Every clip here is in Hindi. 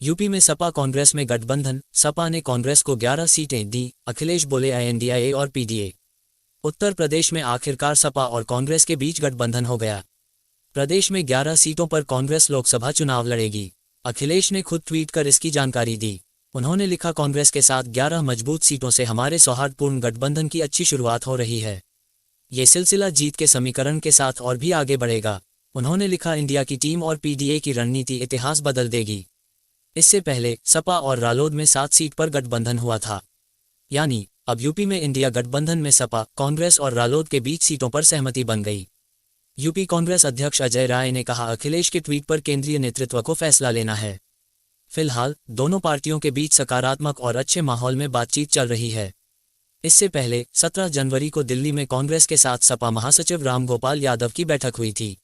यूपी में सपा कांग्रेस में गठबंधन, सपा ने कांग्रेस को 11 सीटें दी, अखिलेश बोले INDIA और PDA। उत्तर प्रदेश में आखिरकार सपा और कांग्रेस के बीच गठबंधन हो गया। प्रदेश में 11 सीटों पर कांग्रेस लोकसभा चुनाव लड़ेगी। अखिलेश ने खुद ट्वीट कर इसकी जानकारी दी। उन्होंने लिखा, कांग्रेस के साथ 11 मजबूत सीटों से हमारे सौहार्दपूर्ण गठबंधन की अच्छी शुरुआत हो रही है। ये सिलसिला जीत के समीकरण के साथ और भी आगे बढ़ेगा। उन्होंने लिखा, इंडिया की टीम और PDA की रणनीति इतिहास बदल देगी। इससे पहले सपा और रालोद में 7 सीट पर गठबंधन हुआ था। यानी अब यूपी में इंडिया गठबंधन में सपा, कांग्रेस और रालोद के बीच सीटों पर सहमति बन गई। यूपी कांग्रेस अध्यक्ष अजय राय ने कहा, अखिलेश के ट्वीट पर केंद्रीय नेतृत्व को फैसला लेना है। फिलहाल दोनों पार्टियों के बीच सकारात्मक और अच्छे माहौल में बातचीत चल रही है। इससे पहले 17 जनवरी को दिल्ली में कांग्रेस के साथ सपा महासचिव रामगोपाल यादव की बैठक हुई थी।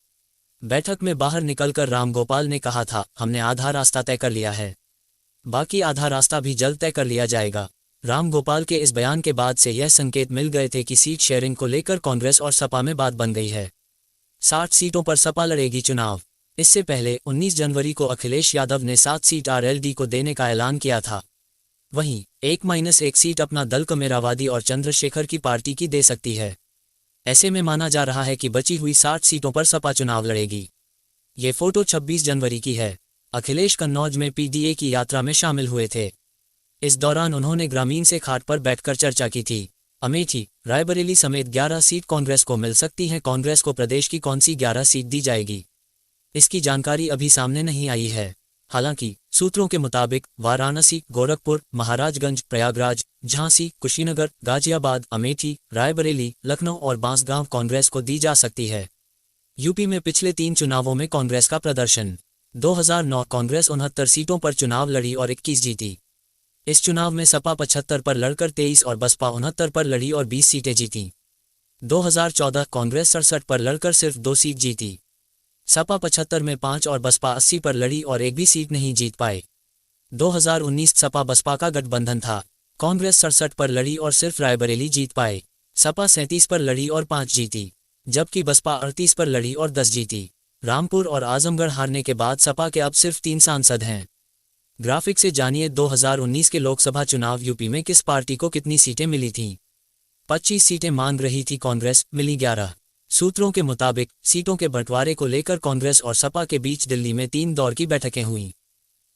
बैठक में बाहर निकलकर रामगोपाल ने कहा था, हमने आधा रास्ता तय कर लिया है, बाकी आधा रास्ता भी जल्द तय कर लिया जाएगा। रामगोपाल के इस बयान के बाद से यह संकेत मिल गए थे कि सीट शेयरिंग को लेकर कांग्रेस और सपा में बात बन गई है। 60 सीटों पर सपा लड़ेगी चुनाव। इससे पहले 19 जनवरी को अखिलेश यादव ने 7 सीट RLD को देने का ऐलान किया था। वहीं 1-1 सीट अपना दल कमेरावादी और चंद्रशेखर की पार्टी की दे सकती है। ऐसे में माना जा रहा है कि बची हुई 60 सीटों पर सपा चुनाव लड़ेगी। ये फोटो 26 जनवरी की है। अखिलेश कन्नौज में PDA की यात्रा में शामिल हुए थे। इस दौरान उन्होंने ग्रामीण से खाट पर बैठकर चर्चा की थी। अमेठी, रायबरेली समेत 11 सीट कांग्रेस को मिल सकती हैं। कांग्रेस को प्रदेश की कौन सी 11 सीट दी जाएगी, इसकी जानकारी अभी सामने नहीं आई है। हालांकि सूत्रों के मुताबिक वाराणसी, गोरखपुर, महाराजगंज, प्रयागराज, झांसी, कुशीनगर, गाजियाबाद, अमेठी, रायबरेली, लखनऊ और बांसगांव कांग्रेस को दी जा सकती है। यूपी में पिछले 3 चुनावों में कांग्रेस का प्रदर्शन। 2009 कांग्रेस 69 सीटों पर चुनाव लड़ी और 21 जीती। इस चुनाव में सपा 75 पर लड़कर 23 और बसपा 69 पर लड़ी और 20 सीटें जीतीं। 2014 कांग्रेस 67 पर लड़कर सिर्फ 2 सीट जीती। सपा 75 में 5 और बसपा 80 पर लड़ी और एक भी सीट नहीं जीत पाए। 2019 सपा बसपा का गठबंधन था। कांग्रेस 67 पर लड़ी और सिर्फ रायबरेली जीत पाए। सपा 37 पर लड़ी और 5 जीती, जबकि बसपा 38 पर लड़ी और 10 जीती। रामपुर और आजमगढ़ हारने के बाद सपा के अब सिर्फ 3 सांसद हैं। ग्राफिक से जानिए 2019 के लोकसभा चुनाव यूपी में किस पार्टी को कितनी सीटें मिली थीं। 25 सीटें मांग रही थी कांग्रेस, मिली 11। सूत्रों के मुताबिक सीटों के बंटवारे को लेकर कांग्रेस और सपा के बीच दिल्ली में 3 दौर की बैठकें हुईं।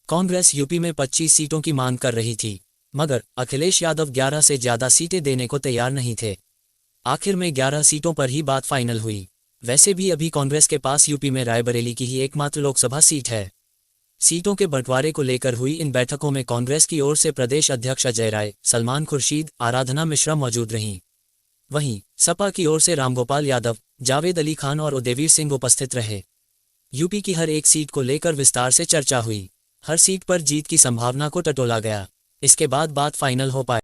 कांग्रेस यूपी में 25 सीटों की मांग कर रही थी, मगर अखिलेश यादव 11 से ज्यादा सीटें देने को तैयार नहीं थे। आखिर में 11 सीटों पर ही बात फाइनल हुई। वैसे भी अभी कांग्रेस के पास यूपी में रायबरेली की ही एकमात्र लोकसभा सीट है। सीटों के बंटवारे को लेकर हुई इन बैठकों में कांग्रेस की ओर से प्रदेश अध्यक्ष अजय राय, सलमान खुर्शीद, आराधना मिश्रा मौजूद रहीं। वहीं सपा की ओर से रामगोपाल यादव, जावेद अली खान और उदयवीर सिंह उपस्थित रहे। यूपी की हर एक सीट को लेकर विस्तार से चर्चा हुई। हर सीट पर जीत की संभावना को टटोला गया। इसके बाद बात फाइनल हो पाई।